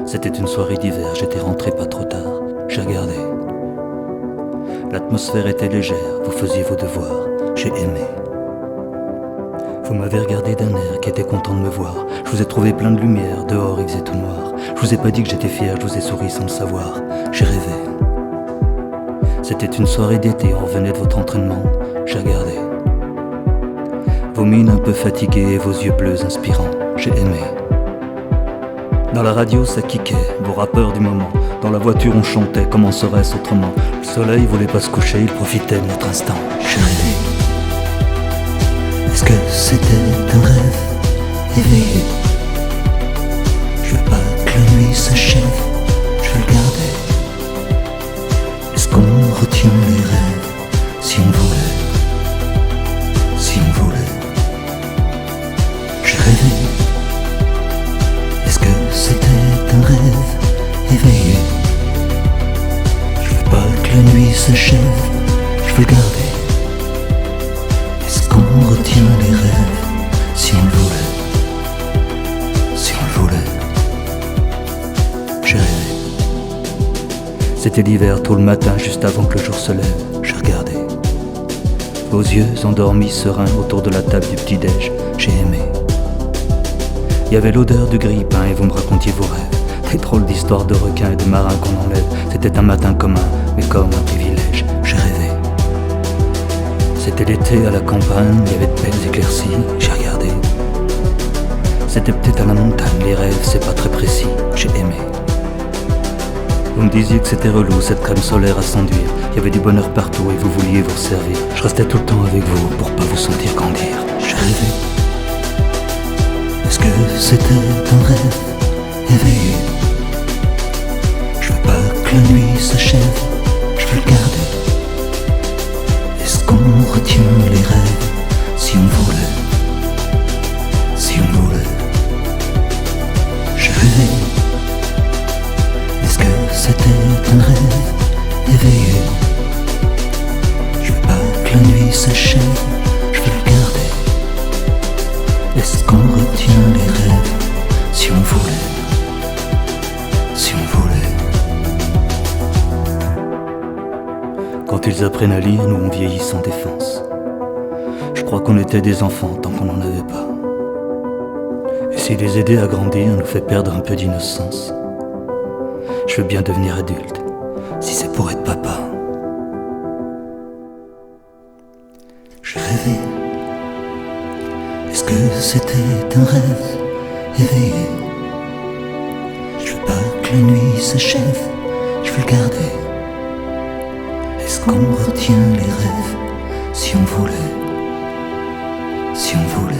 C'était une soirée d'hiver, j'étais rentré pas trop tard. J'ai regardé. L'atmosphère était légère, vous faisiez vos devoirs. J'ai aimé. Vous m'avez regardé d'un air qui était content de me voir. Je vous ai trouvé plein de lumière, dehors il faisait tout noir. Je vous ai pas dit que j'étais fier, je vous ai souri sans le savoir. J'ai rêvé. C'était une soirée d'été, on revenait de votre entraînement. J'ai regardé. Vos mines un peu fatiguées et vos yeux bleus inspirants. J'ai aimé. Dans la radio ça kickait, vos rappeurs du moment. Dans la voiture on chantait, comment serait-ce autrement? Le soleil voulait pas se coucher, il profitait de notre instant. J'ai rêvé. Est-ce que c'était un rêve éveillé? Je veux pas que la nuit s'achève, je veux le garder. Est-ce qu'on retient les rêves si on voulait? Si on voulait. J'ai rêvé. Est-ce que c'était un rêve éveillé? Je veux pas que la nuit s'achève, je veux le garder. Est-ce qu'on retient les rêves si on le voulait? Si on le voulait. J'ai rêvé. C'était l'hiver, tôt le matin, juste avant que le jour se lève. J'ai regardé. Vos yeux endormis, sereins, autour de la table du petit-déj. J'ai aimé. Il y avait l'odeur du grille-pain et vous me racontiez vos rêves. Des drôles d'histoires de requins et de marins qu'on enlève. C'était un matin commun, mais comme un privilège. J'ai rêvé. C'était l'été à la campagne, il y avait de belles éclaircies. J'ai regardé. C'était peut-être à la montagne, les rêves, c'est pas très précis. J'ai aimé. Vous me disiez que c'était relou, cette crème solaire à s'enduire. Il y avait du bonheur partout et vous vouliez vous resservir. Je restais tout le temps avec vous pour pas vous sentir grandir. J'ai rêvé. Est-ce que c'était un rêve éveillé? Je veux pas que la nuit s'achève, je veux le garder. Est-ce qu'on retient les rêves si on voulait? Si on voulait. J'ai rêvé. Est-ce que c'était un rêve éveillé? Je veux pas que la nuit s'achève, je veux le garder. Est-ce qu'on retient les rêves si on voulait? Si on voulait. Quand ils apprennent à lire, nous on vieillit sans défense. Je crois qu'on était des enfants tant qu'on n'en avait pas. Et si les aider à grandir nous fait perdre un peu d'innocence, je veux bien devenir adulte, si c'est pour être papa. J'ai rêvé. Est-ce que c'était un rêve éveillé? Je veux pas que la nuit s'achève, je veux le garder. Est-ce qu'on retient les rêves si on voulait? Si on voulait.